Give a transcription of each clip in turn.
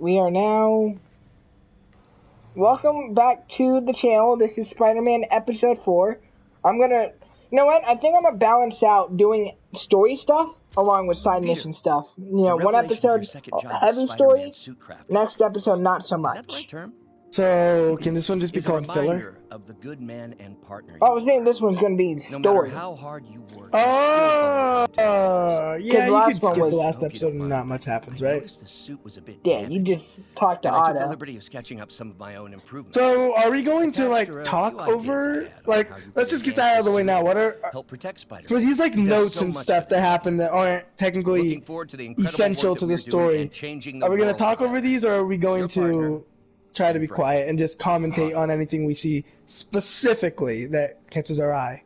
we are now... Welcome back to the channel. This is Spider-Man Episode 4. I'm gonna... You know what? I think I'm gonna balance out doing story stuff along with side mission stuff. You know, one episode heavy story, next episode not so much. Is that the right term? So, can this one just be called filler? Of the good man and partner. I was saying this one's gonna be story. No matter how hard you work. Oh, yeah, you could skip the last episode and not much happens, right? The suit was a bit Yeah, you just talked to I took the Otto. liberty of sketching up some of my own improvements. So, are we going to, like, talk over, like, let's just get that out of the way now. What are, help protect Spider-Man. for these, like, notes and stuff that happen that aren't technically essential to the story, are we going to talk over these, or are we going to try to be quiet and just commentate on anything we see specifically that catches our eye?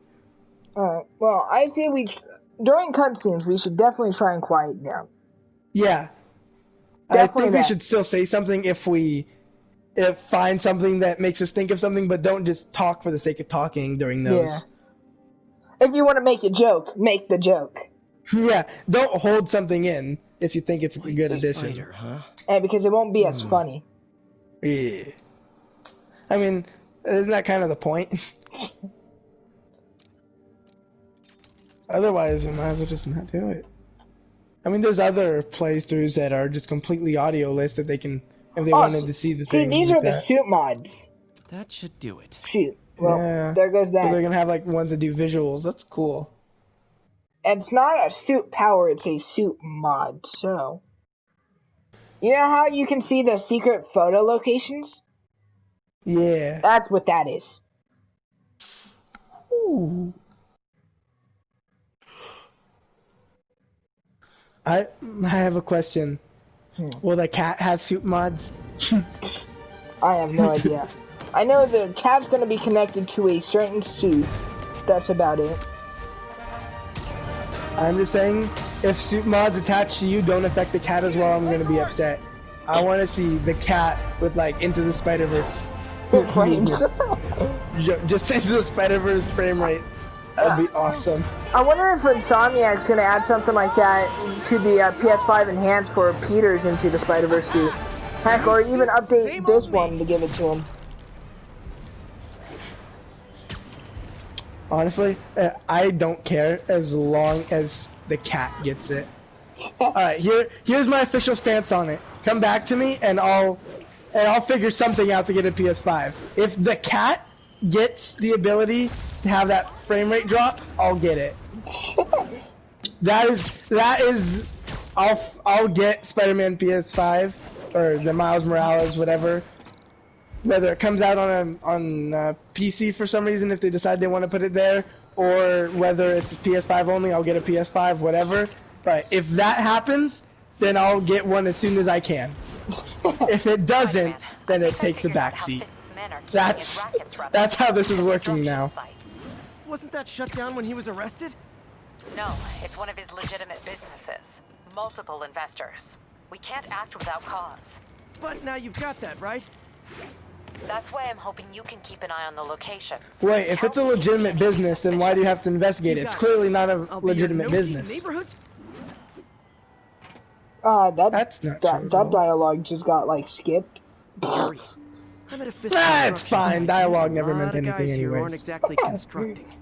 Well, I say during cutscenes, we should definitely try and quiet down. Yeah. Definitely I think we should still say something if find something that makes us think of something, but don't just talk for the sake of talking during those. Yeah. If you want to make a joke, make the joke. Yeah, don't hold something in if you think it's a good addition. Spider, huh? And because it won't be as funny. Yeah. I mean, isn't that kind of the point? Otherwise, we might as well just not do it. I mean, there's other playthroughs that are just completely audio-less that they can, if they wanted to see the thing. See, these like are the suit mods. That should do it. Shoot. Well, yeah. there goes that. So they're gonna have like ones that do visuals. That's cool. It's not a suit power, it's a suit mod, so... You know how you can see the secret photo locations? Yeah. That's what that is. Ooh. I have a question. Will the cat have suit mods? I have no idea. I know the cat's gonna be connected to a certain suit. That's about it. I'm just saying, if suit mods attached to you don't affect the cat as well, I'm gonna be upset. I want to see the cat with like Into the Spider-Verse frames. Just Into the Spider-Verse frame rate. That'd be awesome. I wonder if Insomniac's gonna add something like that to the PS5 Enhanced for Peter's Into the Spider-Verse suit. Heck, or even update this one to give it to him. Honestly, I don't care as long as the cat gets it. Alright, here's my official stance on it. Come back to me and I'll figure something out to get a PS5. If the cat gets the ability to have that frame rate drop, I'll get it. That is I'll get Spider-Man PS5 or the Miles Morales, whatever. Whether it comes out on PC for some reason, if they decide they want to put it there, or whether it's PS5 only, I'll get a PS5, whatever. But if that happens, then I'll get one as soon as I can. If it doesn't, then it takes a backseat. That's how this is working now. Wasn't that shut down when he was arrested? No, it's one of his legitimate businesses. Multiple investors. We can't act without cause. But now you've got that, right? That's why I'm hoping you can keep an eye on the locations. Wait, if it's a legitimate business, then why do you have to investigate it? It's clearly not a legitimate business. That's not true. That dialogue just got, like, skipped. It's fine. Dialogue never meant anything anyways. Exactly constructing.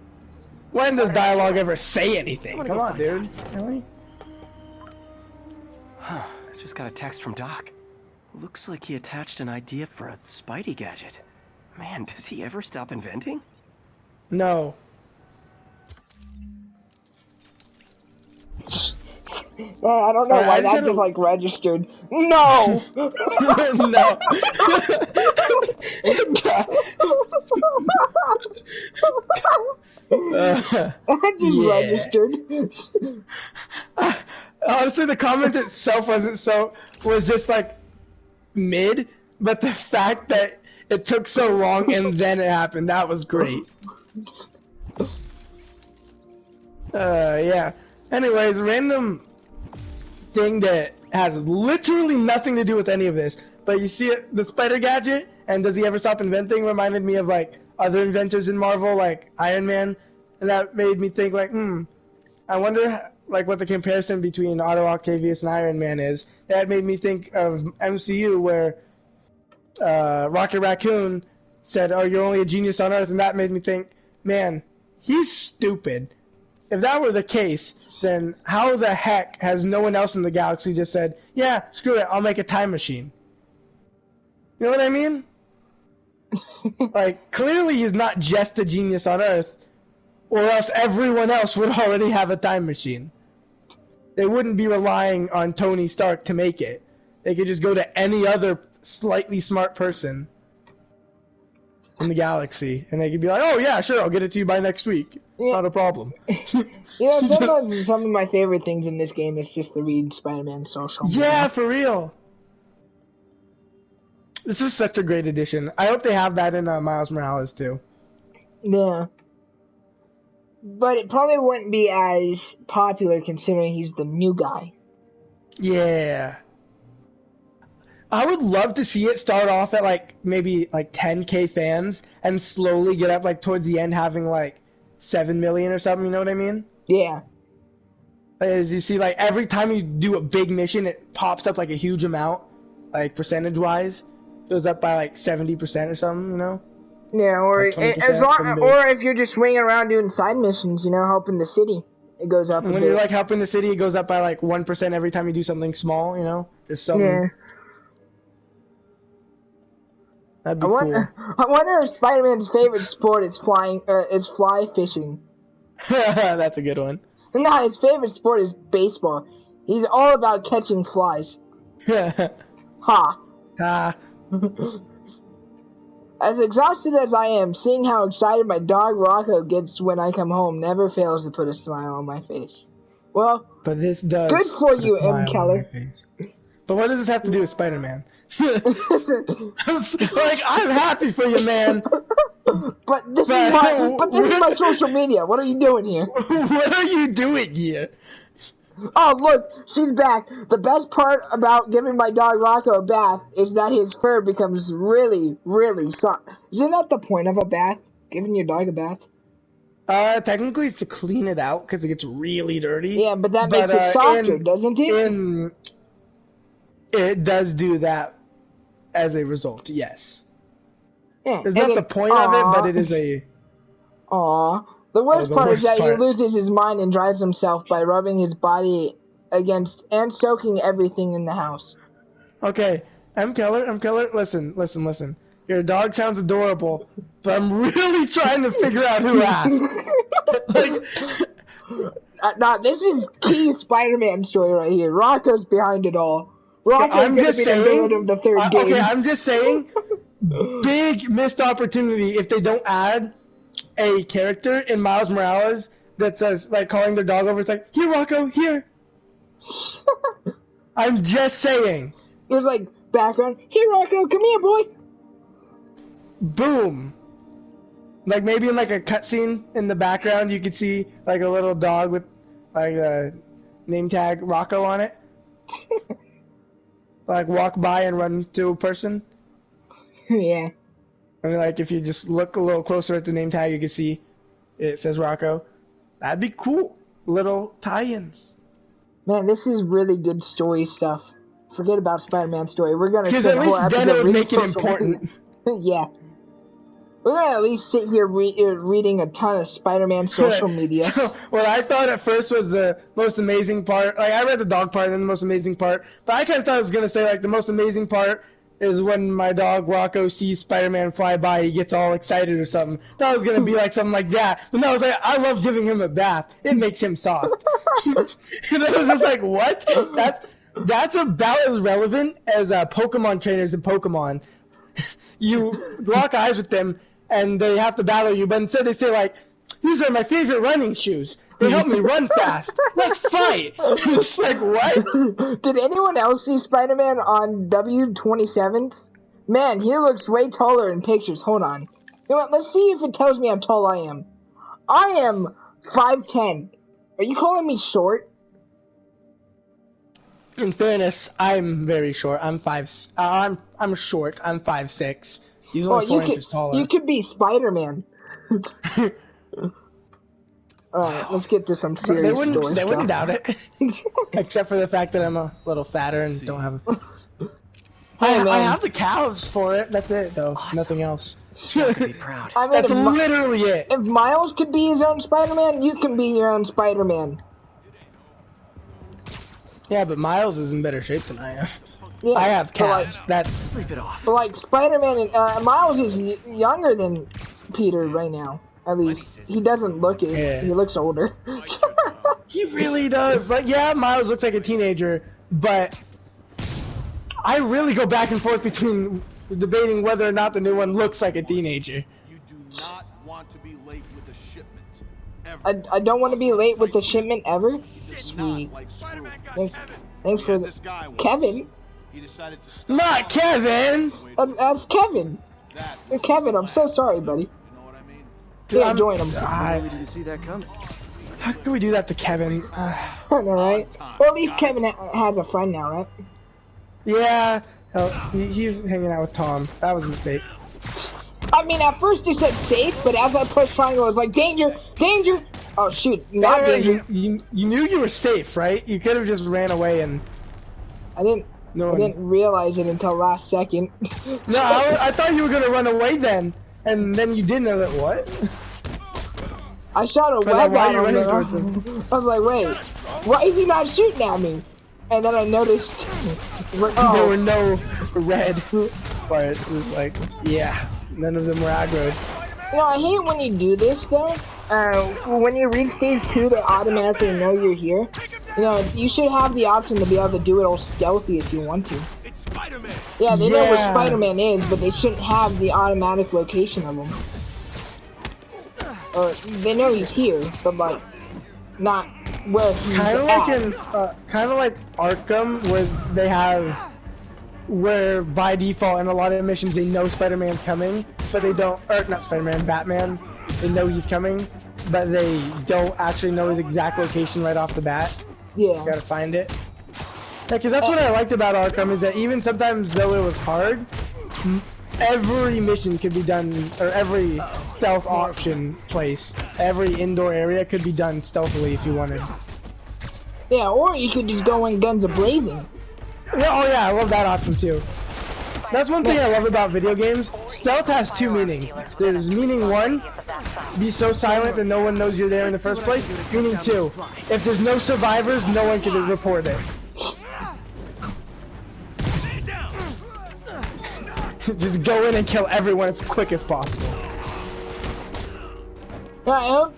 When does dialogue ever say anything? Come on, dude. Really? Huh. Just got a text from Doc. Looks like he attached an idea for a Spidey gadget. Man, does he ever stop inventing? No. I don't know why that just like registered. No! No. That just registered. Honestly, the comment itself was just like mid, but the fact that it took so long and then it happened, that was great. Yeah. Anyways, random thing that has literally nothing to do with any of this, but you see it, the Spider Gadget, and does he ever stop inventing, reminded me of like other inventors in Marvel, like Iron Man, and that made me think like, I wonder like what the comparison between Otto Octavius and Iron Man is. That made me think of MCU where Rocket Raccoon said, "Oh, you're only a genius on Earth," and that made me think, man, he's stupid. If that were the case, then how the heck has no one else in the galaxy just said, "Yeah, screw it, I'll make a time machine"? You know what I mean? Like, clearly he's not just a genius on Earth, or else everyone else would already have a time machine. They wouldn't be relying on Tony Stark to make it. They could just go to any other slightly smart person in the galaxy, and they could be like, "Oh yeah, sure, I'll get it to you by next week. Yeah. Not a problem." Sometimes some of my favorite things in this game is just to read Spider-Man's social media. Yeah, for real. This is such a great addition. I hope they have that in Miles Morales too. Yeah. But it probably wouldn't be as popular considering he's the new guy. Yeah. I would love to see it start off at like maybe like 10K fans and slowly get up like towards the end having like 7 million or something, you know what I mean? Yeah. As you see, like every time you do a big mission, it pops up like a huge amount, like percentage-wise. Goes up by like 70% or something, you know? Yeah, or Like 20% as long, from the- or if you're just swinging around doing side missions, you know, helping the city, it goes up. When you're like helping the city, it goes up by like 1% every time you do something small, you know? Just something. Yeah. That'd be cool. I wonder if Spider-Man's favorite sport is fly fishing. That's a good one. No, his favorite sport is baseball. He's all about catching flies. Ha. Ah. As exhausted as I am, seeing how excited my dog Rocco gets when I come home never fails to put a smile on my face. Well, But this does. good for put a you, smile M. on Keller. my face. But what does this have to do with Spider-Man? I'm happy for you, man. But this is my social media. What are you doing here? What are you doing here? Oh, look, she's back. The best part about giving my dog Rocco a bath is that his fur becomes really, really soft. Isn't that the point of a bath? Giving your dog a bath? Technically it's to clean it out because it gets really dirty. Yeah, but that makes it softer, doesn't it? It does do that as a result, yes. Yeah, It's not the point of it, but it is a... Aww. The worst the part worst is that part. he loses his mind and drives himself by rubbing his body against and soaking everything in the house. Okay, M. Keller, listen. Your dog sounds adorable, but I'm really trying to figure out who asked. Nah, this is key Spider-Man story right here. Rocco's behind it all. Rocco's I'm gonna just be saying, the villain of the third game. Okay, I'm just saying, big missed opportunity if they don't add a character in Miles Morales that says, like, calling their dog over, it's like, "Here, Rocco, here." I'm just saying. There's like background. Here, Rocco, come here, boy. Boom. Like maybe in like a cutscene in the background, you could see like a little dog with like a name tag Rocco on it. Like walk by and run to a person. Yeah. I mean, like if you just look a little closer at the name tag, you can see it says Rocco. That'd be cool. Little tie-ins. Man, this is really good story stuff. Forget about Spider-Man story. We're gonna Because spend at a whole least then episode it would reading make it social important. media. Yeah. We're gonna at least sit here reading a ton of Spider-Man social media. So, what I thought at first was the most amazing part. Like, I read the dog part and then the most amazing part. But I kind of thought I was going to say, like, the most amazing part is when my dog Rocco sees Spider-Man fly by, he gets all excited or something. That was going to be, like, something like that. But no, I was like, I love giving him a bath. It makes him soft. And I was just like, what? That's about as relevant as Pokemon trainers in Pokemon. You lock eyes with them, and they have to battle you, but instead they say, like, "These are my favorite running shoes. They help me run fast. Let's fight." It's like, what? Did anyone else see Spider-Man on W27th? Man, he looks way taller in pictures. Hold on. You know what? Let's see if it tells me how tall I am. I am 5'10". Are you calling me short? In fairness, I'm very short. I'm short. I'm 5'6". He's only 4 inches taller. You could be Spider-Man. Alright, let's get to some serious story They wouldn't stuff. doubt it. Except for the fact that I'm a little fatter and don't have... Hey, man. I have the calves for it. That's it, though. Awesome. Nothing else. Jack could be proud. I mean, That's literally it. if Miles could be his own Spider-Man, you can be your own Spider-Man. Yeah, but Miles is in better shape than I am. Yeah, I have but like, calves. That's... Sleep it off. but like Spider-Man, and Miles is younger than Peter right now. At least he doesn't look it. Yeah. He looks older. He really does. Like, yeah, Miles looks like a teenager, but I really go back and forth between debating whether or not the new one looks like a teenager. You do not want to be late with the shipment. Ever. I don't want to be late with the shipment ever. Did not Sweet. like Spider-Man got Thanks, Kevin. thanks for This guy was. Kevin. He decided to stop. Not Kevin! That's Kevin. That. Kevin, I'm so sorry, buddy. You know what I mean? Yeah, I'm- join him. I really didn't see that coming. How can we do that to Kevin? Alright. Well, at least Kevin has a friend now, right? Yeah, he's hanging out with Tom. That was a mistake. I mean, at first it said safe, but as I pushed triangle, it was like, danger, danger! Oh, shoot, not By the way, danger. you knew you were safe, right? You could have just ran away and... I didn't realize it until last second. No, I thought you were gonna run away then, and then you didn't know that. What? I shot a like, web why are at you him. running and towards him? I was like, wait, why is he not shooting at me? And then I noticed, There oh, were no red parts. It was like, yeah, none of them were aggroed. you know, I hate when you do this though. When you reach stage 2, they automatically know you're here. You know, you should have the option to be able to do it all stealthy if you want to. It's Spider-Man. Yeah, they know where Yeah. Spider-Man is, but they shouldn't have the automatic location of him. Or they know he's here, but like, not where he's Kind of at. like kind of like Arkham, where they have, where by default in a lot of missions they know Spider-Man's coming, but they don't. Or not Spider-Man, Batman. They know he's coming, but they don't actually know his exact location right off the bat. Yeah. You gotta find it. Yeah, because that's what I liked about Arkham, is that even sometimes though it was hard, every mission could be done, or every stealth option place, every indoor area could be done stealthily if you wanted. Yeah, or you could just go in guns a-blazing. Yeah, oh yeah, I love that option too. That's one thing I love about video games. Stealth has two meanings. There's meaning one, be so silent that no one knows you're there in the first place. Meaning two, if there's no survivors, no one can report it. Just go in and kill everyone as quick as possible. Yeah, I hope,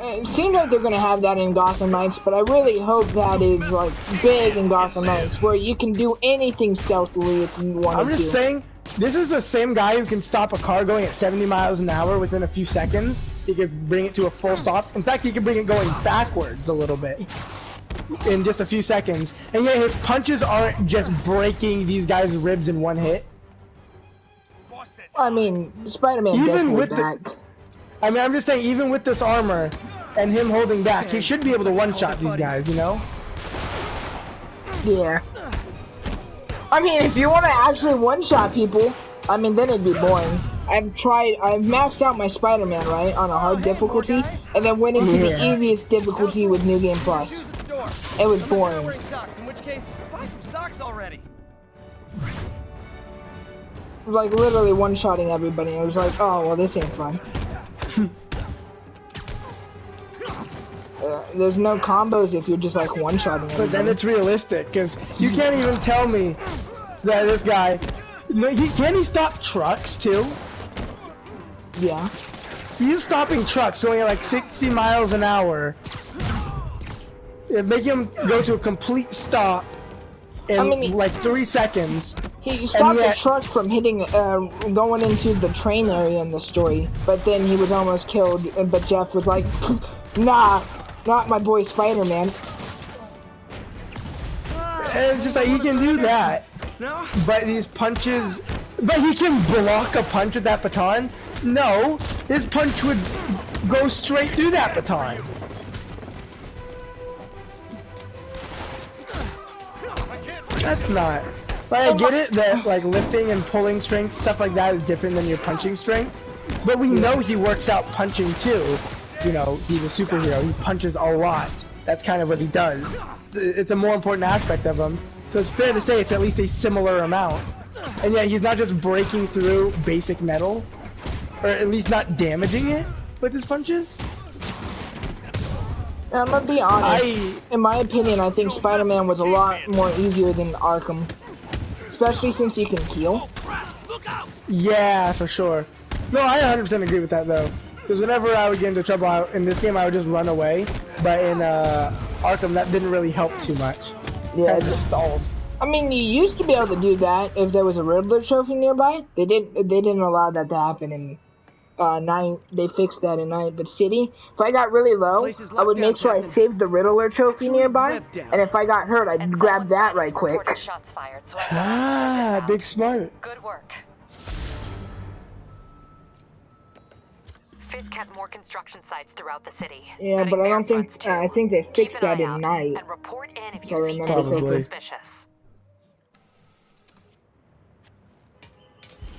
it seems like they're gonna have that in Gotham Knights, but I really hope that is, like, big in Gotham Knights, where you can do anything stealthily if you want to. I'm just saying, this is the same guy who can stop a car going at 70 miles an hour within a few seconds. He could bring it to a full stop. In fact, he could bring it going backwards a little bit in just a few seconds. And yet his punches aren't just breaking these guys' ribs in one hit. I mean, Spider-Man Even definitely with back. I mean, I'm just saying, even with this armor and him holding back, he should be able to one-shot these guys, you know? Yeah. I mean, if you want to actually one-shot people, I mean, then it'd be boring. I've maxed out my Spider-Man, right, on a hard difficulty, and then went into the easiest difficulty with New Game Plus. It was boring. In which case, buy some socks already. It was like literally one-shotting everybody. I was like, oh, well, this ain't fun. There's no combos if you're just like one-shotting But everybody. then it's realistic, because you can't even tell me that this guy... No, can he stop trucks, too? Yeah. He's stopping trucks going at like 60 miles an hour. Making him go to a complete stop in like 3 seconds. He stopped yet- the truck from hitting, going into the train area in the story, but then he was almost killed, but Jeff was like, nah, not my boy Spider-Man. And it's just like, he can do that. No? But these punches... But he can block a punch with that baton? No, his punch would go straight through that baton. That's not... Like, I get it that, like, lifting and pulling strength, stuff like that is different than your punching strength. But we know he works out punching, too. you know, he's a superhero. He punches a lot. That's kind of what he does. It's a more important aspect of him. So it's fair to say it's at least a similar amount. And yet he's not just breaking through basic metal, or at least not damaging it with his punches. I'm gonna be honest. In my opinion, I think Spider-Man was a lot more easier than Arkham. Especially since you can heal. Yeah, for sure. No, I 100% agree with that though. Because whenever I would get into trouble in this game, I would just run away. But in Arkham, that didn't really help too much. Yeah, it just stalled. I mean, you used to be able to do that if there was a Riddler trophy nearby. They didn't allow that to happen in Night. They fixed that in Night. But City, if I got really low, I would make sure I saved the Riddler trophy nearby. And if I got hurt, I'd grab that right quick. Shots fired, so Ah, big smart. good work. Fisk has more construction sites throughout the city. Yeah, but I don't think I think they fixed that in Night. And report in if So you see remember anything suspicious.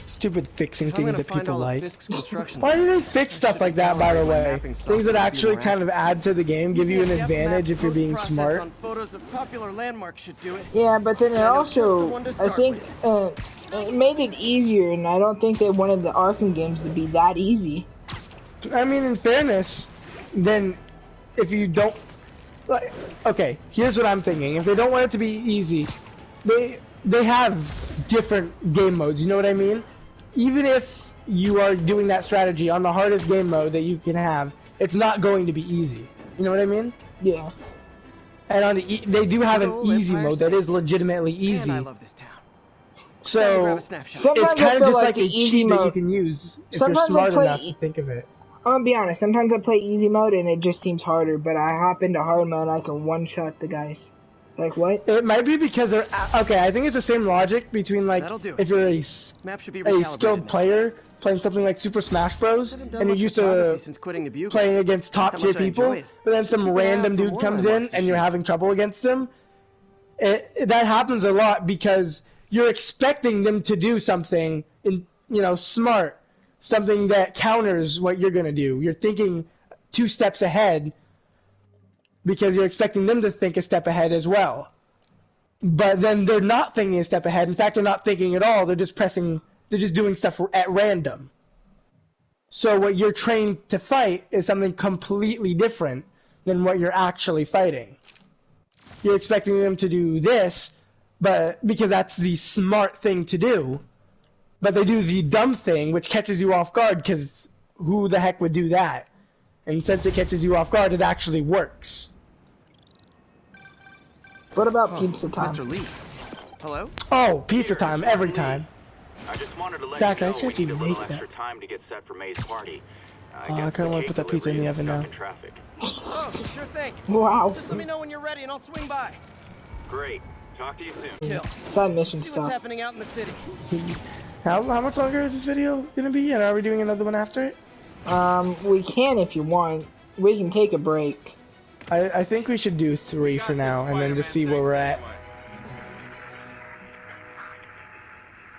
Stupid fixing things that people like. Construction Why do they fix stuff like that, by the way? Things that actually kind of add to the game, give you an advantage if you're being smart. On photos of popular landmarks should do it. Yeah, but then it also, I think, it made it easier, and I don't think they wanted the Arkham games to be that easy. I mean, in fairness, then if you don't, like, okay, here's what I'm thinking. If they don't want it to be easy, they have different game modes. You know what I mean? Even if you are doing that strategy on the hardest game mode that you can have, it's not going to be easy. You know what I mean? Yeah. And on the they do have an easy mode that is legitimately easy. Man, I love this town. So it's Sometimes kind of just like the a easy cheat that you mode. can use if Sometimes you're smart I play enough to think of it. I'm gonna be honest, sometimes I play easy mode and it just seems harder, but I hop into hard mode and I can one-shot the guys. Like, what? It might be because they're... Okay, I think it's the same logic between, like, if you're a skilled player playing something like Super Smash Bros. And you're used to playing against top-tier people, but then some random dude comes in and you're having trouble against him. That happens a lot because you're expecting them to do something, smart. Something that counters what you're gonna do. You're thinking 2 steps ahead because you're expecting them to think a step ahead as well. But then they're not thinking a step ahead. In fact, they're not thinking at all. They're just doing stuff at random. So what you're trained to fight is something completely different than what you're actually fighting. You're expecting them to do this, but because that's the smart thing to do. But they do the dumb thing, which catches you off guard, because who the heck would do that? And since it catches you off guard, it actually works. What about pizza time? Mr. Lee. Hello? Oh, pizza time, every time. I just wanted to let Zach, you I know should we need a even little make that. extra time to get set for May's party. I kind of want to put that pizza in the oven now. Traffic. Oh, sure thing. Wow. Just let me know when you're ready and I'll swing by. Great. Talk to you soon. Kill. Side mission See what's stuff. happening out in the city. How much longer is this video gonna be? And are we doing another one after it? We can if you want. We can take a break. I think we should do 3 for now, and then just see where we're at.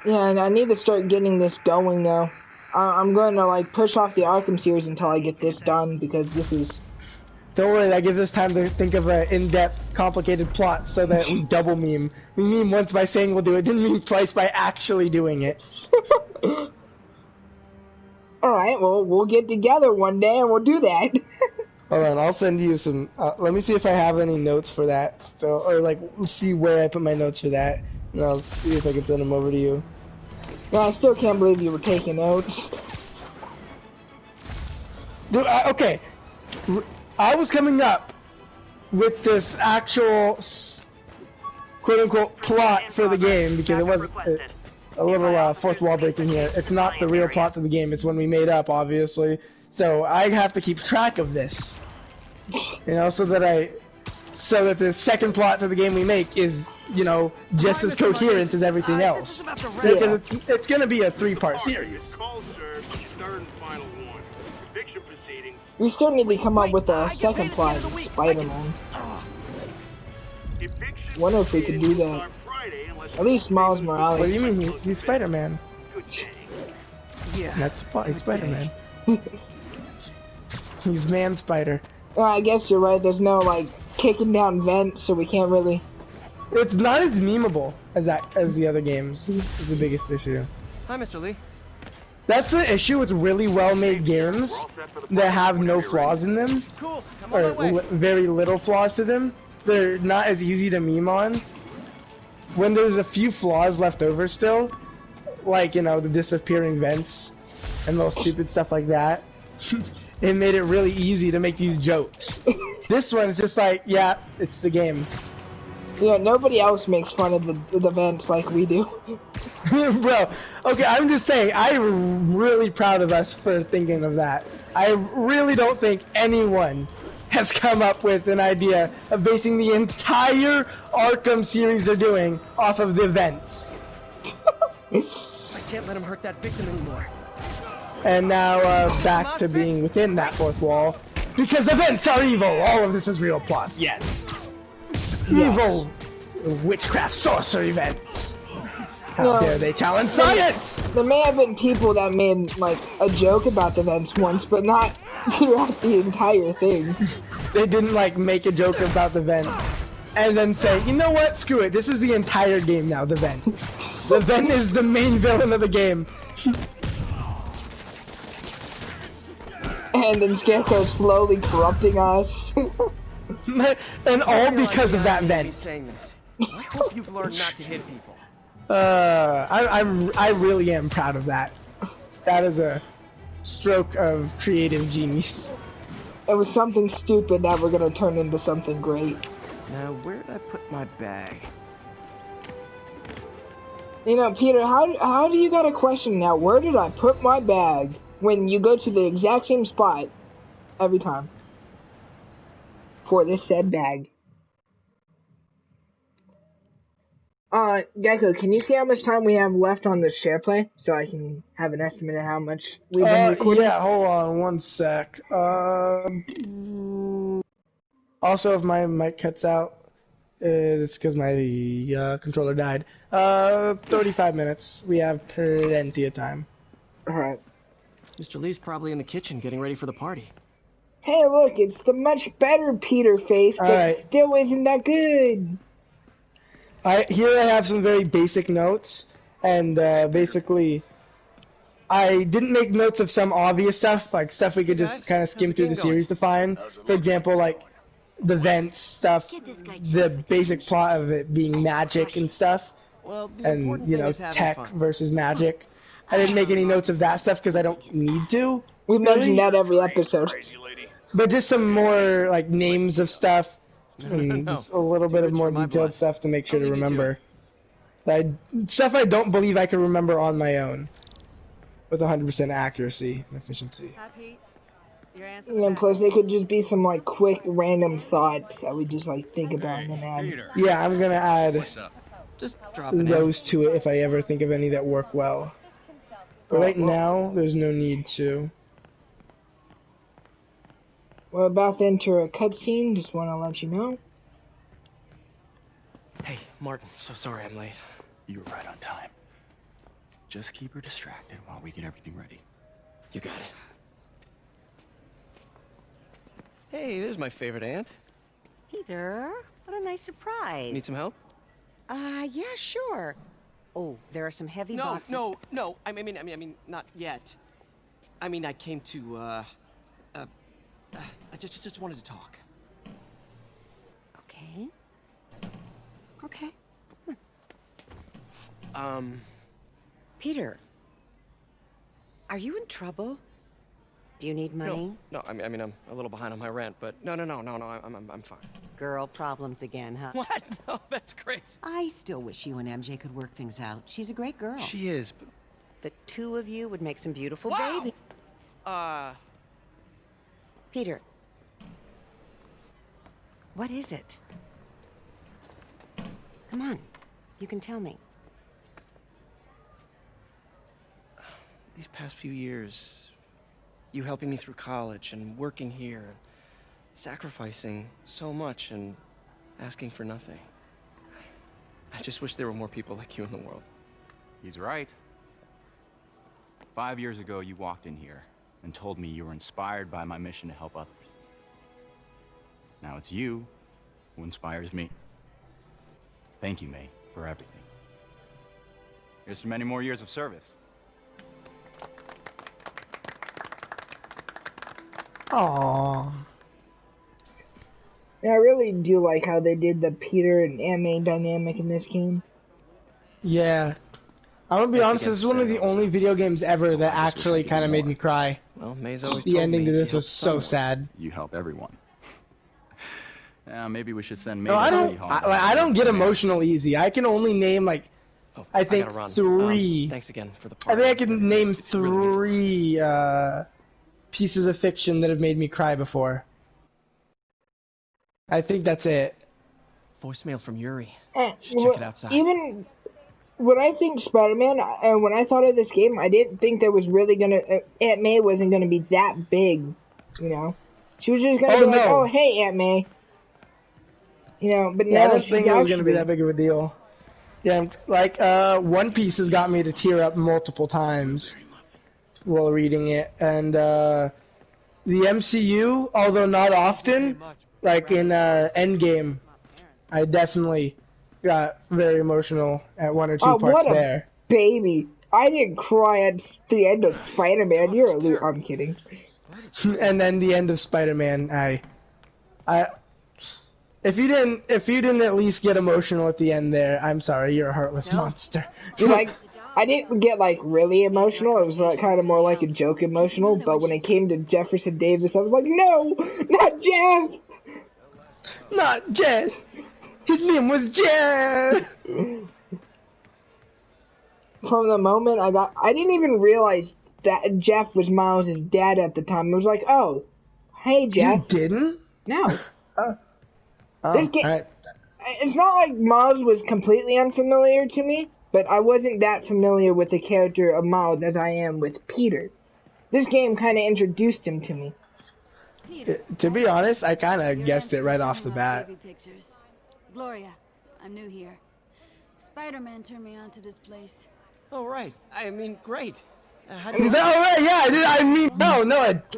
Yeah, and I need to start getting this going though. I'm going to like push off the Arkham series until I get this done because this is. Don't worry, that gives us time to think of an in-depth, complicated plot so that we double meme. We meme once by saying we'll do it, didn't meme twice by actually doing it. Alright, well, we'll get together one day and we'll do that. Hold on, I'll send you some, let me see if I have any notes for that still, or like, see where I put my notes for that, and I'll see if I can send them over to you. Yeah, I still can't believe you were taking notes. Dude, okay. I was coming up with this actual quote-unquote plot for the game because it was a little fourth wall breaking here. It's not the real plot to the game, it's one we made up, obviously. So I have to keep track of this, so that the second plot to the game we make is, just as coherent as everything else. Because it's gonna be a 3-part series. We still need to come up with a second plot of Spider-Man. Wonder if we could do that. At least Miles Morales. What do you mean? He's Spider-Man. Yeah. That's Spider-Man. He's man spider. Well, I guess you're right. There's no like kicking down vents, so we can't really. It's not as memeable as the other games. Is the biggest issue. Hi, Mr. Lee. That's the issue with really well-made games that have no flaws in them, Cool. I'm on my way. or very little flaws to them. They're not as easy to meme on. When there's a few flaws left over still, like, you know, the disappearing vents and little stupid stuff like that, it made it really easy to make these jokes. This one's just like, yeah, it's the game. Yeah, nobody else makes fun of the vents like we do. Bro, okay, I'm just saying, I'm really proud of us for thinking of that. I really don't think anyone has come up with an idea of basing the entire Arkham series they're doing off of the events. I can't let him hurt that victim anymore. And now, back to being within that fourth wall. Because events are evil! All of this is real plot, yes. Evil witchcraft sorcery events. How dare they challenge science! There may have been people that made like a joke about the vents once, but not throughout the entire thing. They didn't like make a joke about the vent and then say, you know what, screw it, this is the entire game now, the vent. The vent is the main villain of the game. And then Scarecrow slowly corrupting us. And all because of that vent. Saying this. I hope you've learned not to hit people. I really am proud of that. That is a stroke of creative genius. It was something stupid that we're gonna turn into something great. Now, where did I put my bag? You know, Peter, how do you got a question now? Where did I put my bag? When you go to the exact same spot every time for this said bag. Gecko, can you see how much time we have left on this share play so I can have an estimate of how much we've been recording? Yeah, hold on one sec. Also, if my mic cuts out, it's because my controller died. 35 minutes. We have plenty of time. Alright. Mr. Lee's probably in the kitchen getting ready for the party. Hey, look, it's the much better Peter face, but Alright. still isn't that good. Here I have some very basic notes, and basically, I didn't make notes of some obvious stuff, like stuff we could just kind of skim through the series to find. For example, like the vents stuff, the basic plot of it being magic and stuff, and, you know, tech versus magic. I didn't make any notes of that stuff because I don't need to. We mention that every episode. But just some more, like, names of stuff, and just a little bit of more detailed stuff to make sure to remember. Stuff I don't believe I can remember on my own. With 100% accuracy and efficiency. And plus, they could just be some, like, quick, random thoughts that we just, like, think about and then add. Yeah, I'm gonna add Just drop it in. those to it if I ever think of any that work well. But right now, there's no need to. We're about to enter a cutscene, just want to let you know. Hey, Martin, so sorry I'm late. You were right on time. Just keep her distracted while we get everything ready. You got it. Hey, there's my favorite aunt. Peter, what a nice surprise. Need some help? Yeah, sure. Oh, there are some heavy boxes. No. I mean, not yet. I mean, I came to, I just wanted to talk. Okay. Okay. Peter, are you in trouble? Do you need money? No, I mean, I'm a little behind on my rent, but no, I'm fine. Girl problems again, huh? What? No, that's crazy. I still wish you and MJ could work things out. She's a great girl. She is, but... The two of you would make some beautiful Wow! baby. Peter. What is it? Come on. You can tell me. These past few years, you helping me through college and working here, sacrificing so much and asking for nothing. I just wish there were more people like you in the world. He's right. 5 years ago, you walked in here, and told me you were inspired by my mission to help others. Now it's you who inspires me. Thank you, May, for everything. Here's to many more years of service. Aww. Yeah, I really do like how they did the Peter and Aunt May dynamic in this game. Yeah. I'm gonna be honest, this is one of the only video games ever that actually kind of made me cry. Well, May's always The told ending me to if you this help was so someone, sad. You help everyone. Yeah, maybe we should send May No, to I City don't. Hall. I don't get emotional easy. I can only name like, Oh, I think gotta run. 3. Thanks again for the I party. think I can name It really means a lot. 3 pieces of fiction that have made me cry before. I think that's it. Voicemail from Yuri. Eh, Should check it outside. Even when I think Spider-Man, when I thought of this game, I didn't think there was really gonna Aunt May wasn't gonna be that big, you know. She was just gonna be like, "Oh, hey, Aunt May," you know. But Yeah, I no, didn't she's think it was gonna be actually- that big of a deal. Yeah, like One Piece has got me to tear up multiple times while reading it, and the MCU, although not often, like in Endgame, I definitely got very emotional at 1 or 2 parts what a there. baby! I didn't cry at the end of Spider-Man. You're a loser. I'm kidding. And then the end of Spider-Man, if you didn't at least get emotional at the end there, I'm sorry, you're a heartless monster. Like, I didn't get like really emotional. It was like kind of more like a joke emotional. But when it came to Jefferson Davis, I was like, no, not Jeff. Not Jeff. His name was Jeff. From the moment I didn't even realize that Jeff was Miles' dad at the time. It was like, oh, hey Jeff. You didn't? No. Oh, This game, alright. It's not like Miles was completely unfamiliar to me, but I wasn't that familiar with the character of Miles as I am with Peter. This game kind of introduced him to me. To be honest, I kind of guessed it right off the bat. Gloria, I'm new here. Spider-Man turned me on to this place. Oh, right. I mean, great. How do Is you... that alright? Yeah, I mean, no,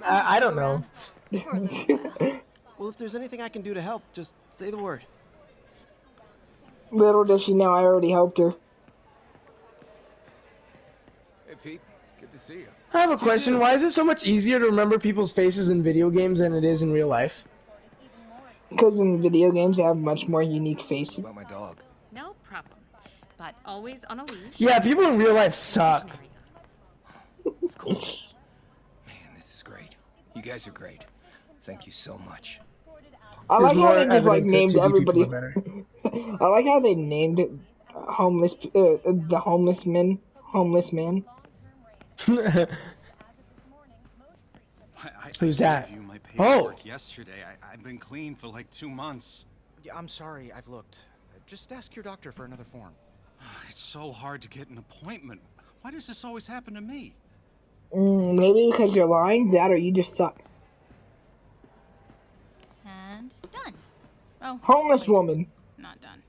I don't know. Well, if there's anything I can do to help, just say the word. Little does she know I already helped her. Hey, Pete. Good to see you. I have a question. Why is it so much easier to remember people's faces in video games than it is in real life? Because in video games, they have much more unique faces. About my dog. No problem. But always on a leash. Yeah, people in real life suck. Of course. Man, this is great. You guys are great. Thank you so much. I like how they just like named evidence that 2D people everybody. are better. I like how they named it the homeless man. Who's that? I gave you my Oh. paperwork yesterday. I've been clean for like 2 months. Yeah, I'm sorry, I've looked. Just ask your doctor for another form. It's so hard to get an appointment. Why does this always happen to me? Maybe because you're lying, that or you just suck. And done. Oh, Homeless wait, woman. not done.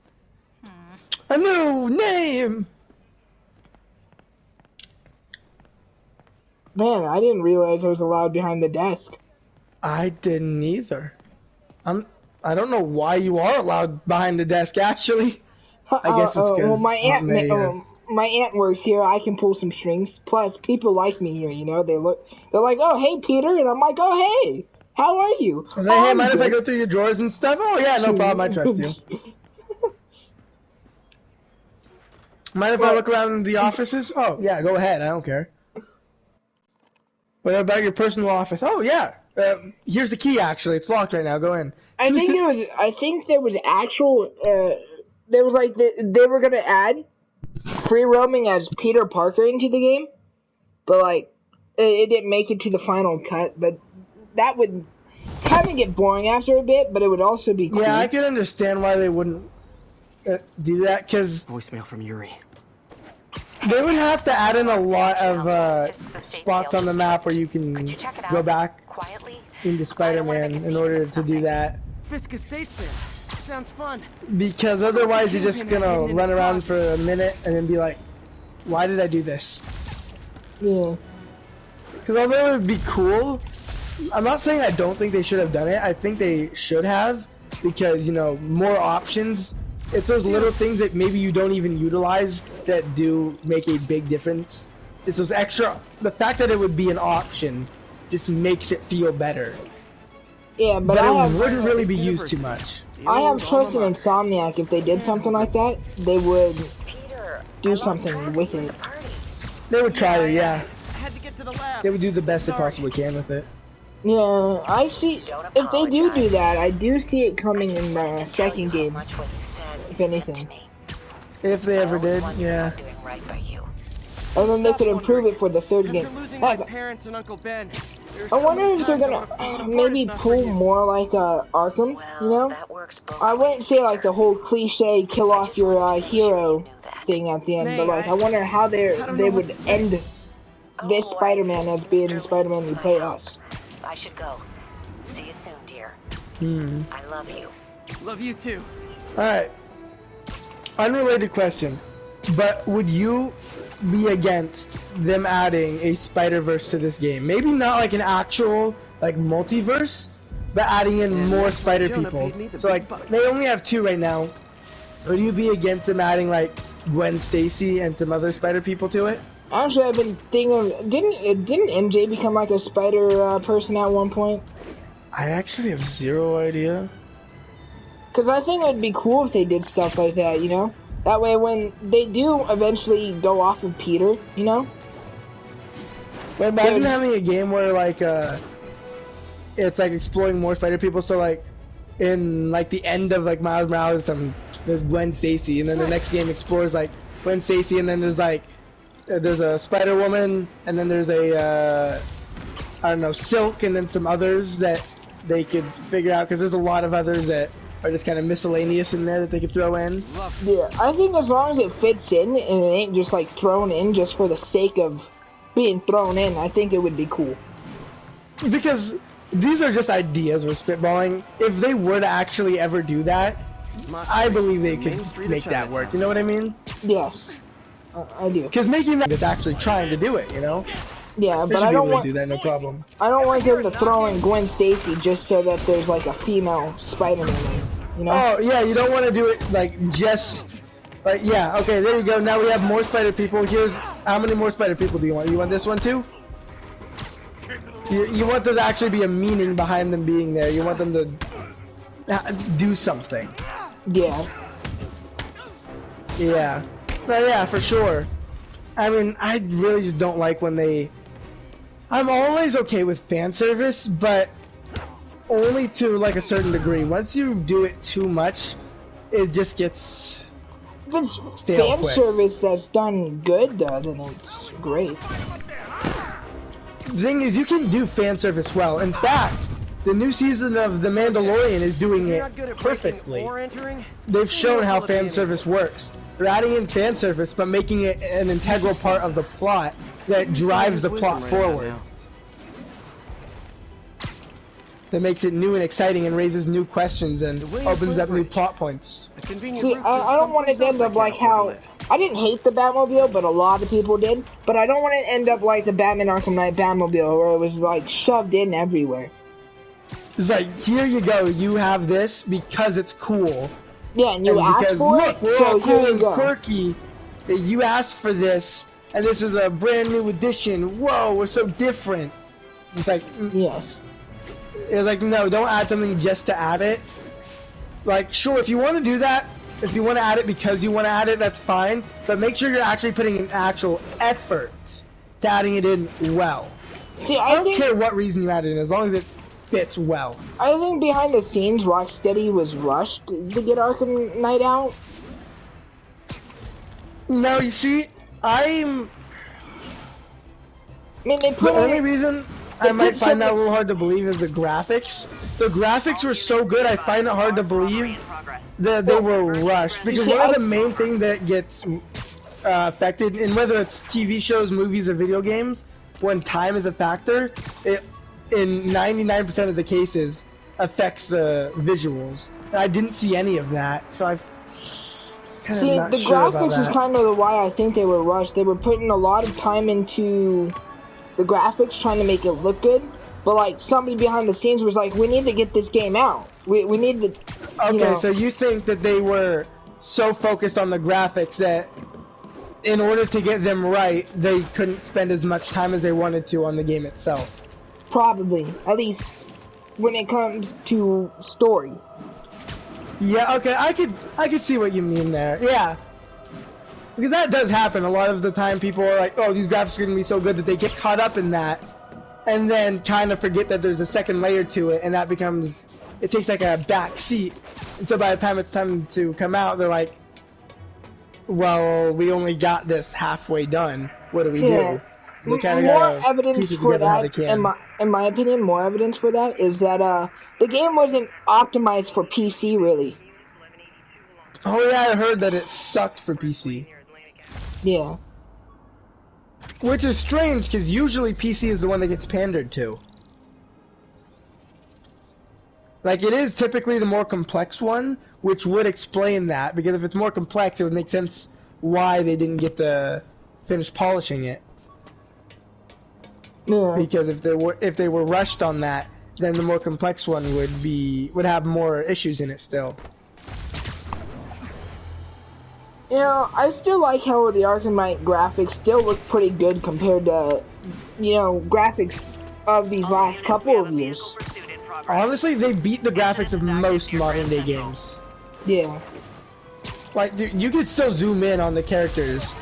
A new name. Man, I didn't realize I was allowed behind the desk. I didn't either. I don't know why you are allowed behind the desk. Actually, I guess it's because well, my aunt, May is. my aunt works here. I can pull some strings. Plus, people like me here. You know, they're like, oh hey Peter, and I'm like, oh hey, how are you? I was like, hey, I'm mind if I good." go through your drawers and stuff? Oh yeah, no problem. I trust you. Mind if I look around the offices? Oh yeah, go ahead. I don't care. What about your personal office? Oh yeah. Here's the key. Actually, it's locked right now. Go in. I think there was actual. There was like they were gonna add free roaming as Peter Parker into the game, but like it didn't make it to the final cut. But that would kind of get boring after a bit. But it would also be cool. Yeah, I can understand why they wouldn't do that, because Voicemail from Yuri. they would have to add in a lot of spots on the map where you can go back Quietly. into Spider-Man in order to do that. Frisk Estates there. Sounds fun. Because otherwise you're just gonna run around for a minute and then be like, why did I do this? Yeah. Because although it would be cool, I'm not saying I don't think they should have done it. I think they should have, because, you know, more options. It's those little things that maybe you don't even utilize that do make a big difference. It's those extra, the fact that it would be an option just makes it feel better. Yeah, but it wouldn't really be used too much. I have trust in Insomniac. If they did something like that, they would do something with it. They would try to, yeah. They would do the best they possibly can with it. Yeah, I see. If they do that, I do see it coming in the second game. If anything. If they ever did, yeah. And then they could improve it for the third game. Parents and Uncle Ben. I wonder if they're gonna maybe pull more like Arkham, you know? I wouldn't say like the whole cliche kill off your hero thing at the end, but like I wonder how they would end this Spider-Man as being Spider-Man you play as. I should go. See you soon, dear. I love you. Love you too. Alright. Unrelated question. But would you be against them adding a Spider-Verse to this game? Maybe not like an actual like multiverse, but adding in more Spider people. So like they only have 2 right now. Would you be against them adding like Gwen Stacy and some other Spider people to it? Actually, I've been thinking, didn't MJ become like a Spider person at one point? I actually have zero idea. Cause I think it'd be cool if they did stuff like that, you know? That way when they do eventually go off of Peter, you know? But imagine having a game where like it's like exploring more Spider people, so like in like the end of like Miles Morales there's Gwen Stacy, and then the next game explores like Gwen Stacy, and then there's like there's a Spider Woman, and then there's a I don't know, Silk, and then some others that they could figure out, because there's a lot of others that are just kind of miscellaneous in there that they could throw in. Yeah, I think as long as it fits in and it ain't just like thrown in just for the sake of being thrown in, I think it would be cool. Because these are just ideas we're spitballing. If they were to actually ever do that, I believe they could make that work. You know what I mean? Yes, I do. Because making that is actually trying to do it, you know? Yeah, but I don't want to do that, no problem. I don't want them to throw in Gwen Stacy just so that there's like a female Spider-Man, you know? Oh yeah, you don't want to do it like just like, yeah. Okay, there you go. Now we have more Spider people. Here's how many more Spider people do you want? You want this one too? You want there to actually be a meaning behind them being there. You want them to do something. Yeah. Yeah. But yeah, for sure. I mean, I really just don't like when they... I'm always okay with fan service, but only to like a certain degree. Once you do it too much, it just gets stale quick. Fan service that's done good, though, then it's great. The thing is, you can do fan service well. In fact, the new season of The Mandalorian is doing it perfectly. They've shown how fan service works. They're adding in fan service, but making it an integral part of the plot that drives the plot forward. That makes it new and exciting and raises new questions and opens up new plot points. See, I don't want it to end up like how... I didn't hate the Batmobile, but a lot of people did. But I don't want it to end up like the Batman Arkham Knight Batmobile, where it was like shoved in everywhere. It's like, here you go, you have this because it's cool. Yeah, and you asked for look, it, we're so all cool here you and go. quirky. You asked for this, and this is a brand new edition. Whoa, we're so different. It's like, yes. It's like, no, don't add something just to add it. Like, sure, if you want to do that, if you want to add it because you want to add it, that's fine. But make sure you're actually putting an actual effort to adding it in well. See, I don't care what reason you add it in, as long as it fits well. I think behind the scenes, Rocksteady was rushed to get Arkham Knight out. No, you see, I mean, the only reason I might find that a little hard to believe is the graphics. The graphics were so good, I find it hard to believe that they were rushed. Because one of the main things that gets affected, and whether it's TV shows, movies, or video games, when time is a factor, it, in 99% of the cases, affects the visuals. And I didn't see any of that, so I've kind of not sure about that. The graphics is kind of why I think they were rushed. They were putting a lot of time into the graphics, trying to make it look good. But like somebody behind the scenes was like, we need to get this game out. We need to. Okay, so you think that they were so focused on the graphics that in order to get them right, they couldn't spend as much time as they wanted to on the game itself? Probably, at least when it comes to story. Yeah, okay, I could see what you mean there. Yeah. Because that does happen. A lot of the time people are like, oh, these graphics are going to be so good that they get caught up in that and then kind of forget that there's a second layer to it, and that becomes, it takes like a back seat. And so by the time it's time to come out, they're like, well, we only got this halfway done. What do we do? They kind of more evidence for that, in my opinion, more evidence for that is that the game wasn't optimized for PC, really. Oh yeah, I heard that it sucked for PC. Yeah. Which is strange, because usually PC is the one that gets pandered to. Like, it is typically the more complex one, which would explain that, because if it's more complex, it would make sense why they didn't get to finish polishing it. Yeah. Because if they were rushed on that, then the more complex one would have more issues in it still. You know, I still like how the Arkham Knight graphics still look pretty good compared to, you know, graphics of these last couple of years. Honestly, they beat the graphics of most modern day games. Yeah. Like, you could still zoom in on the characters,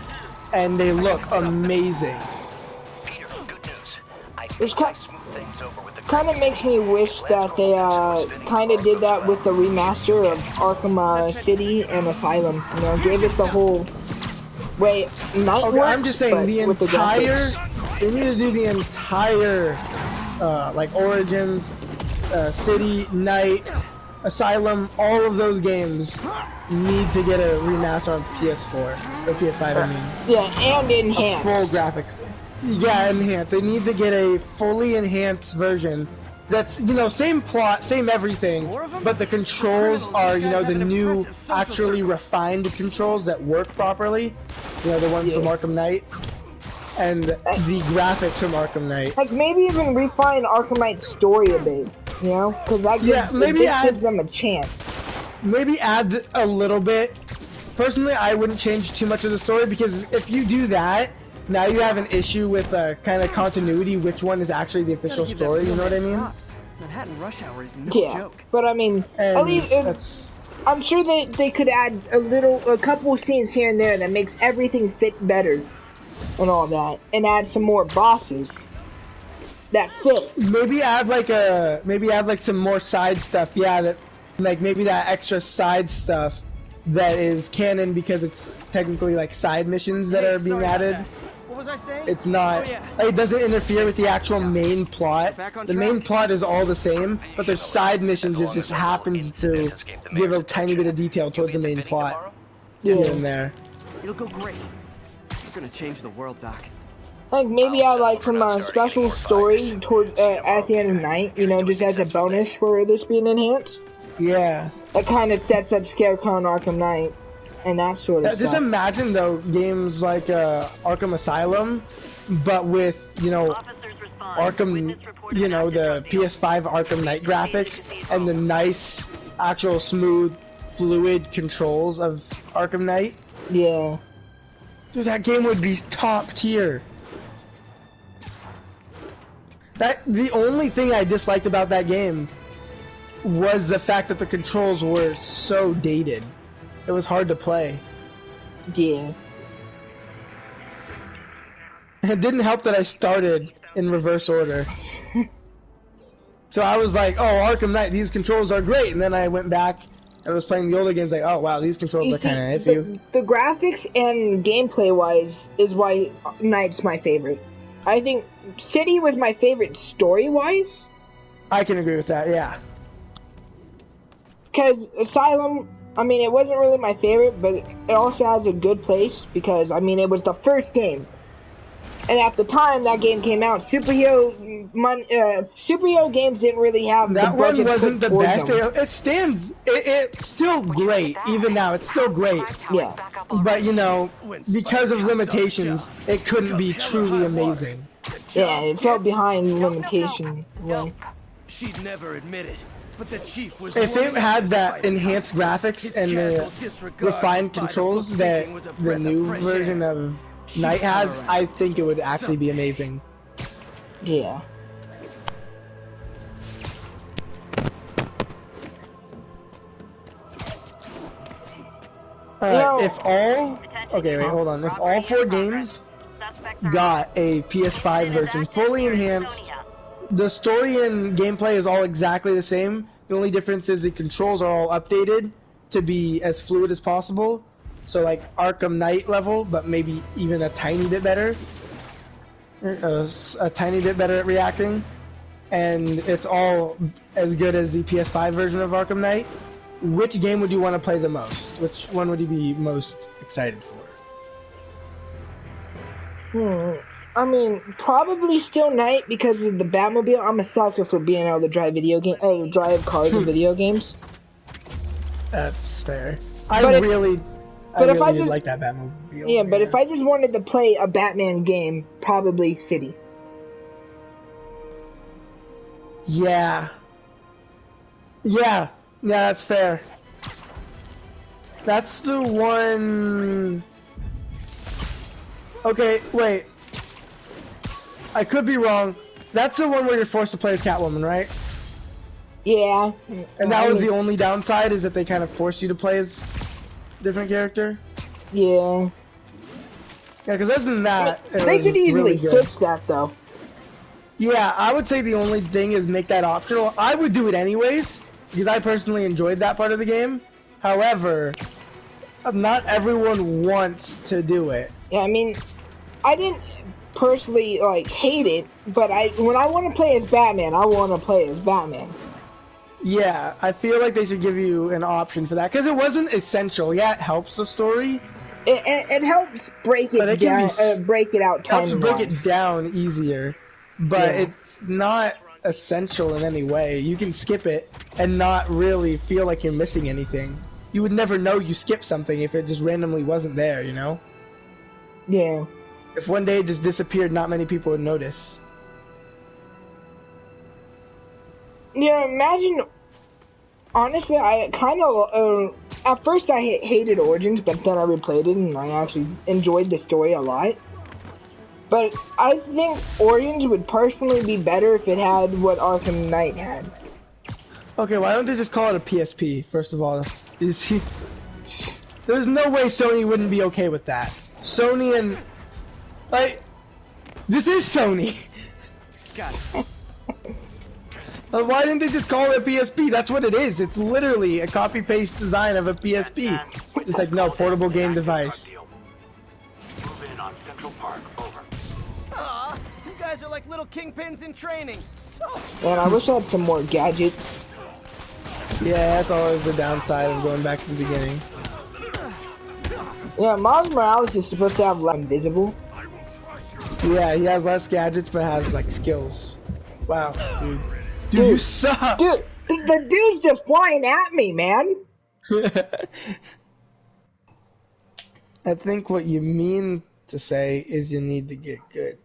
and they look amazing. It's kind of makes me wish that they kind of did that with the remaster of Arkham City and Asylum. You know, gave it the whole way. Night works, I'm just saying the entire. They need to do the entire, like Origins, City, Night, Asylum. All of those games need to get a remaster on PS4 or PS5. I mean. Yeah, and enhanced. Full graphics. Yeah, enhanced. They need to get a fully enhanced version that's, you know, same plot, same everything, but the controls are, you know, the new, actually refined controls that work properly. You know, the ones from Arkham Knight. And the graphics from Arkham Knight. Like, maybe even refine Arkham Knight's story a bit, you know? Because that gives them a chance. Maybe add a little bit. Personally, I wouldn't change too much of the story, because if you do that, now you have an issue with kind of continuity, which one is actually the official story, you know what I mean? Manhattan rush hour is no joke. But I mean, at least, I'm sure they could add a couple of scenes here and there that makes everything fit better and all that, and add some more bosses that fit. Maybe add like some more side stuff, yeah, that, like maybe that extra side stuff that is canon because it's technically like side missions that are being added. What was I saying? It's not. It doesn't interfere with the actual main plot. The main plot is all the same, but there's side missions that just happens to give a tiny bit of detail towards the main plot here and there. It'll go great. It's gonna change the world, Doc. Like maybe I like some special story towards at the end of the night, you know, just as a bonus for this being enhanced. Yeah. That kind of sets up Scarecrow and Arkham Knight and that sort of stuff. Just imagine though games like Arkham Asylum, but with, you know, Arkham, you know, the PS5 Arkham Knight graphics and the nice, actual smooth, fluid controls of Arkham Knight. Yeah. Dude, that game would be top tier. The only thing I disliked about that game was the fact that the controls were so dated. It was hard to play. Yeah. It didn't help that I started in reverse order. So I was like, oh, Arkham Knight, these controls are great. And then I went back and was playing the older games like, oh, wow, these controls are kind of iffy. The graphics and gameplay-wise is why Knight's my favorite. I think City was my favorite story-wise. I can agree with that, yeah. Because Asylum, I mean, it wasn't really my favorite, but it also has a good place because, I mean, it was the first game. And at the time that game came out, superhero games didn't really have that the budget. One wasn't the best. Them. It's still great. Even now, it's still great. Yeah. But, you know, because of limitations, it couldn't be truly amazing. Yeah, it fell behind limitation. Nope. She'd never admit it, but the chief was. If it had that enhanced graphics and the refined controls that the new version of Knight has, I think it would actually be amazing. Yeah. If all... Okay, wait, hold on. If all 4 games got a PS5 version fully enhanced, the story and gameplay is all exactly the same. The only difference is the controls are all updated to be as fluid as possible. So like Arkham Knight level, but maybe even a tiny bit better. A tiny bit better at reacting. And it's all as good as the PS5 version of Arkham Knight. Which game would you want to play the most? Which one would you be most excited for? I mean, probably still Knight because of the Batmobile. I'm a sucker for being able to drive drive cars in video games. That's fair. I really like that Batmobile. Yeah, but if I just wanted to play a Batman game, probably City. Yeah. Yeah, that's fair. That's the one... Okay, wait. I could be wrong. That's the one where you're forced to play as Catwoman, right? Yeah. And that was the only downside, is that they kind of force you to play as a different character? Yeah. Yeah, because other than that, they could easily fix that, though. Yeah, I would say the only thing is make that optional. I would do it anyways, because I personally enjoyed that part of the game. However, not everyone wants to do it. Yeah, I mean, I didn't personally hate it, but when I want to play as Batman, I want to play as Batman. Yeah, I feel like they should give you an option for that, because it wasn't essential. Yeah, it helps the story. It helps break it down, break it out time. Helps break it down easier, but it's not essential in any way. You can skip it and not really feel like you're missing anything. You would never know you skipped something if it just randomly wasn't there, you know? Yeah. If one day it just disappeared, not many people would notice. Yeah, imagine... Honestly, I kind of... at first I hated Origins, but then I replayed it and I actually enjoyed the story a lot. But I think Origins would personally be better if it had what Arkham Knight had. Okay, why don't they just call it a PSP, first of all? You see, there's no way Sony wouldn't be okay with that. Sony and... this is Sony! Got it. Why didn't they just call it a PSP? That's what it is. It's literally a copy-paste design of a PSP. Just like, no, portable game device. Move in on Central Park. Over. Aw, you guys are like little kingpins in training. So Man, I wish I had some more gadgets. Yeah, that's always the downside of going back to the beginning. Yeah, Miles Morales is supposed to have invisible. Yeah, he has less gadgets, but has like skills. Wow, dude. Dude, you suck! Dude, the dude's just flying at me, man! I think what you mean to say is you need to get good.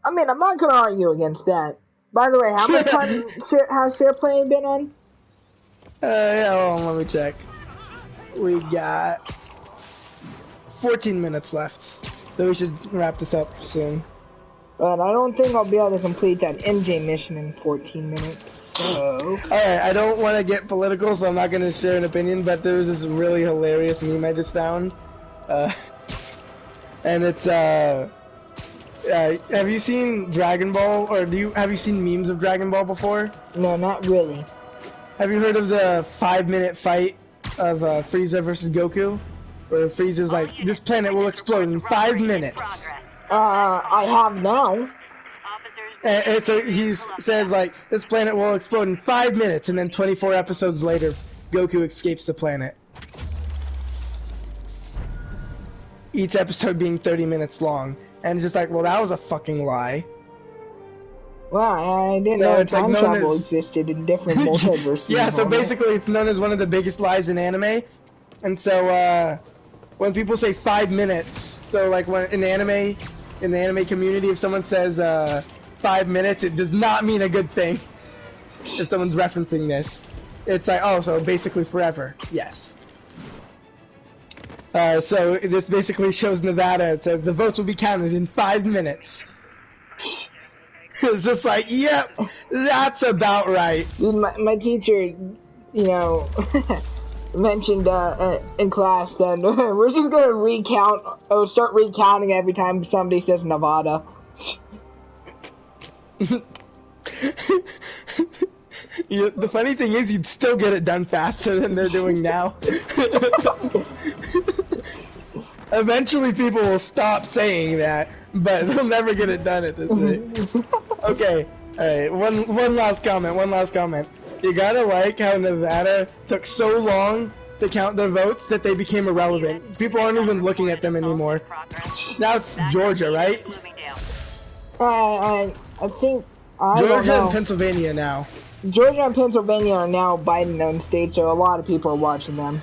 I mean, I'm not gonna argue against that. By the way, how much time has Share Playing been on? Yeah, hold on, let me check. We got 14 minutes left, so we should wrap this up soon. But I don't think I'll be able to complete that MJ mission in 14 minutes, so... Alright, I don't want to get political, so I'm not going to share an opinion, but there was this really hilarious meme I just found. And it's, have you seen Dragon Ball, or have you seen memes of Dragon Ball before? No, not really. Have you heard of the 5-minute fight of Frieza versus Goku? Where Frieza's like, this planet will explode in 5 minutes. I have now. And so he says, like, this planet will explode in 5 minutes, and then 24 episodes later, Goku escapes the planet. Each episode being 30 minutes long. And just like, well, that was a fucking lie. Wow, I didn't know time travel existed in different multiverses. Yeah, so basically it's known as one of the biggest lies in anime. And so, when people say 5 minutes, so like when in anime, in the anime community, if someone says 5 minutes, it does not mean a good thing. If someone's referencing this, it's like, oh, so basically forever. Yes. So this basically shows Nevada. It says the votes will be counted in 5 minutes. It's just like, yep, that's about right. Dude, my teacher, you know, mentioned in class that we're just gonna recount, or start recounting every time somebody says Nevada. The funny thing is, you'd still get it done faster than they're doing now. Eventually, people will stop saying that, but they'll never get it done at this rate. Okay, alright, one last comment. You gotta like how Nevada took so long to count their votes that they became irrelevant. People aren't even looking at them anymore. Now it's Georgia, right? I think, I don't Georgia know. and Pennsylvania now. Georgia and Pennsylvania are now Biden-owned states, so a lot of people are watching them.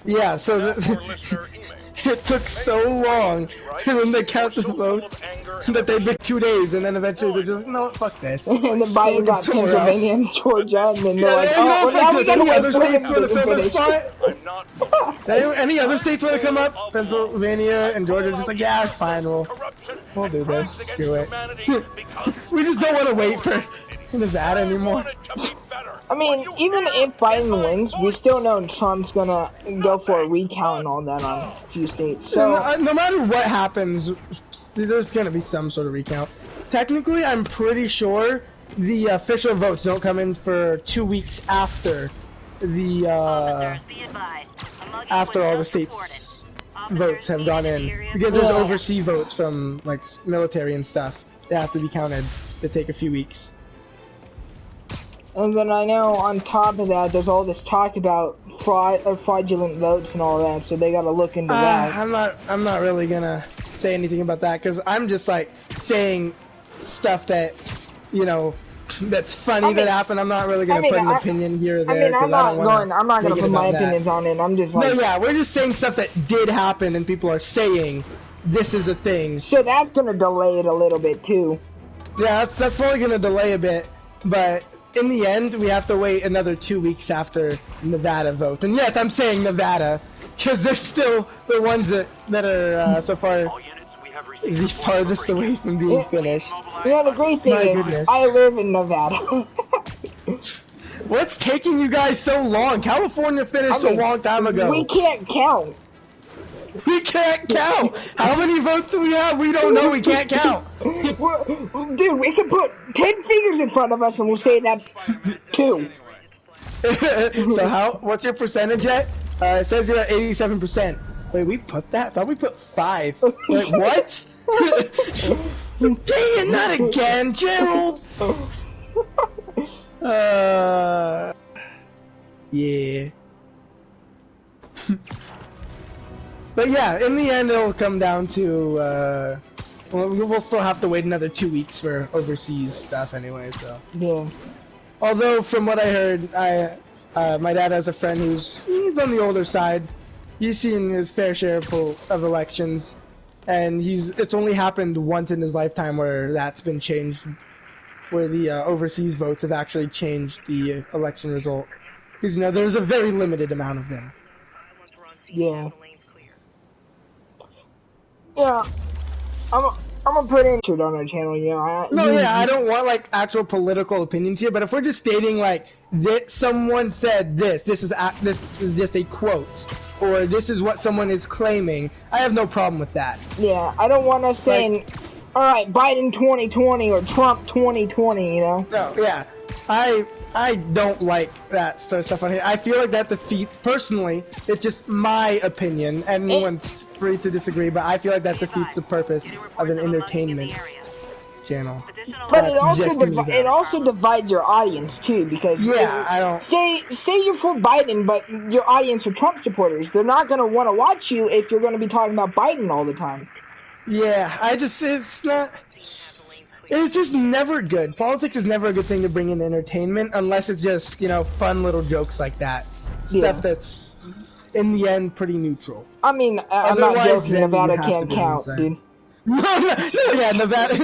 Yeah, so it took so long for them to count the votes that they been 2 days, and then eventually they're just, no, fuck this. And then Biden got Pennsylvania and Georgia, and then they're like, oh, well, now we gotta any wait other for him states want to to fill this finish. spot? Any other states want to come up? Pennsylvania and Georgia just like, yeah, fine, we'll do this. Screw it. We just don't want to wait for Nevada anymore. I mean, even if Biden wins, we still know Trump's gonna go for a recount and all that on a few states. So no matter what happens, there's gonna be some sort of recount. Technically, I'm pretty sure the official votes don't come in for 2 weeks after the after all the states' votes have gone in, because there's overseas votes from like military and stuff. They have to be counted. They take a few weeks. And then I know on top of that, there's all this talk about fraudulent votes and all that, so they gotta look into that. I'm not really gonna say anything about that, because I'm just like saying stuff that, you know, that's funny that happened. I'm not really gonna put an opinion here or there. I'm not gonna put my opinions on it. I'm just like, no, yeah, we're just saying stuff that did happen, and people are saying this is a thing. So that's gonna delay it a little bit too. Yeah, that's probably gonna delay a bit, but in the end, we have to wait another 2 weeks after Nevada vote. And yes, I'm saying Nevada, because they're still the ones that are so far the farthest away from being finished. Yeah, the great thing is, I live in Nevada. What's taking you guys so long? California finished a long time ago. We can't count. We can't count! How many votes do we have? We don't know, we can't count! Dude, we can put 10 fingers in front of us and we'll say that's 2. So what's your percentage at? It says you're at 87%. Wait, we put that? I thought we put 5. Wait, what? Dang it, not again, Gerald! Yeah. But yeah, in the end, it'll come down to, we'll still have to wait another 2 weeks for overseas stuff anyway, so. Yeah. Although, from what I heard, my dad has a friend he's on the older side. He's seen his fair share of elections, and it's only happened once in his lifetime where that's been changed, where the overseas votes have actually changed the election result. Because, you know, there's a very limited amount of them. Yeah. Yeah, I'm gonna put in it on our channel, you know. I don't want like actual political opinions here, but if we're just stating like that someone said this is just a quote, or this is what someone is claiming, I have no problem with that. Yeah, I don't want us saying, all right, Biden 2020 or Trump 2020, you know. No, yeah, I don't like that sort of stuff on here. I feel like that defeats, personally, it's just my opinion, and anyone's free to disagree, but I feel like that defeats the purpose of an entertainment channel. But it also divides your audience, too, because I don't... Say you're for Biden, but your audience are Trump supporters. They're not going to want to watch you if you're going to be talking about Biden all the time. Yeah, it's just never good. Politics is never a good thing to bring in entertainment unless it's just, you know, fun little jokes like that. Stuff that's, in the end, pretty neutral. I mean, I'm not joking, Nevada can't count, dude. Yeah, Nevada.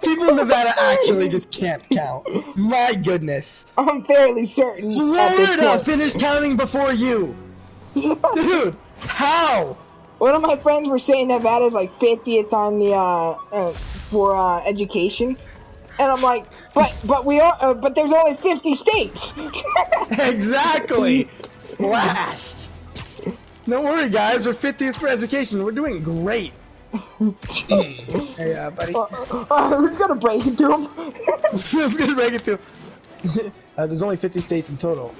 People in Nevada actually just can't count. My goodness. I'm fairly certain. Florida finished counting before you. Dude, how? One of my friends were saying Nevada's like 50th on the for education, and I'm like, but we are, but there's only 50 states. Exactly. Last. Don't worry, guys. We're 50th for education. We're doing great. Hey, buddy. Who's gonna break it to him? Who's gonna break it to him? There's only 50 states in total.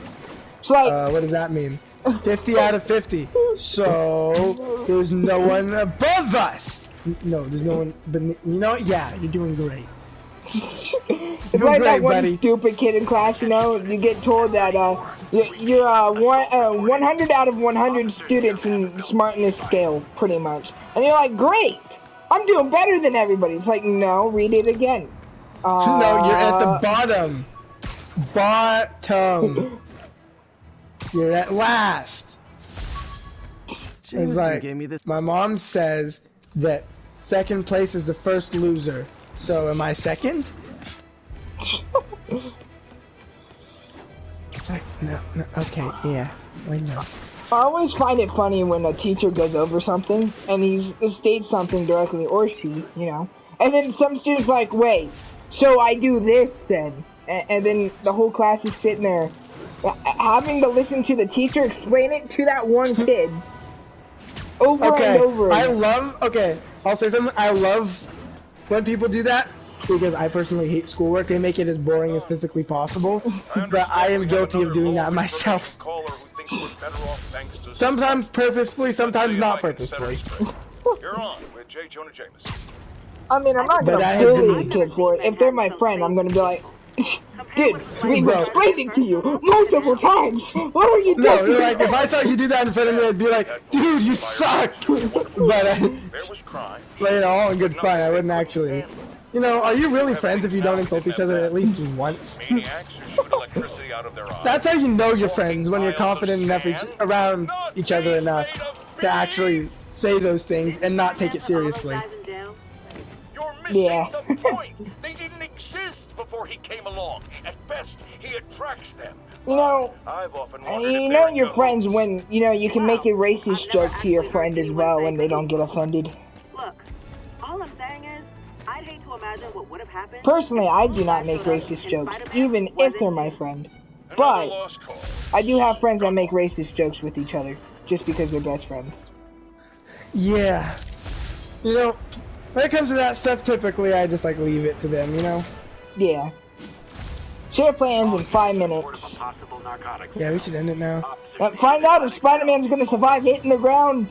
So like, what does that mean? 50 out of 50. So there's no one above us. No, there's no one. But you know, yeah, you're doing great. It's like that one stupid kid in class, you know, you get told that you're 100 out of 100 students in smartness scale, pretty much. And you're like, great, I'm doing better than everybody. It's like, no, read it again. No, you're at the bottom. Bottom. You're at last. It's like, gave me this. My mom says that second place is the first loser. So am I second? It's like, no, okay, yeah, I know. I always find it funny when a teacher goes over something and he states something directly, or she, you know, and then some students like, wait, so I do this then, and then the whole class is sitting there having to listen to the teacher explain it to that one kid over and over. I'll say something. I love when people do that, because I personally hate schoolwork. They make it as boring as physically possible, but I am guilty of doing that myself. Sometimes purposefully, sometimes not purposefully. You're on with J. Jonah Jameson. I mean, I'm not gonna bully the kid for it. If they're my friend, I'm gonna be like, dude, we've explained it to you multiple times. What are you doing? No, like, if I saw you do that in front of me, I'd be like, dude, you suck. But later all in good fun, I wouldn't actually. You know, are you really friends if you don't insult each other at least once? That's how you know you're friends, when you're confident enough around each other enough to actually say those things and not take it seriously. Yeah. The point. They didn't exist before he came along. At best, he attracts them. You know, you're friends when, you know, you can make a racist joke to your friend as well when they don't get offended. Look, all I'm saying is, I'd hate to imagine what would have happened. Personally, I do not make racist jokes, even if they're my friend. But I do have friends that make racist jokes with each other, just because they're best friends. Yeah. You know, when it comes to that stuff, typically I just like leave it to them, you know? Yeah. Share plans in 5 minutes. Yeah, we should end it now. Find out if Spider-Man's gonna survive hitting the ground.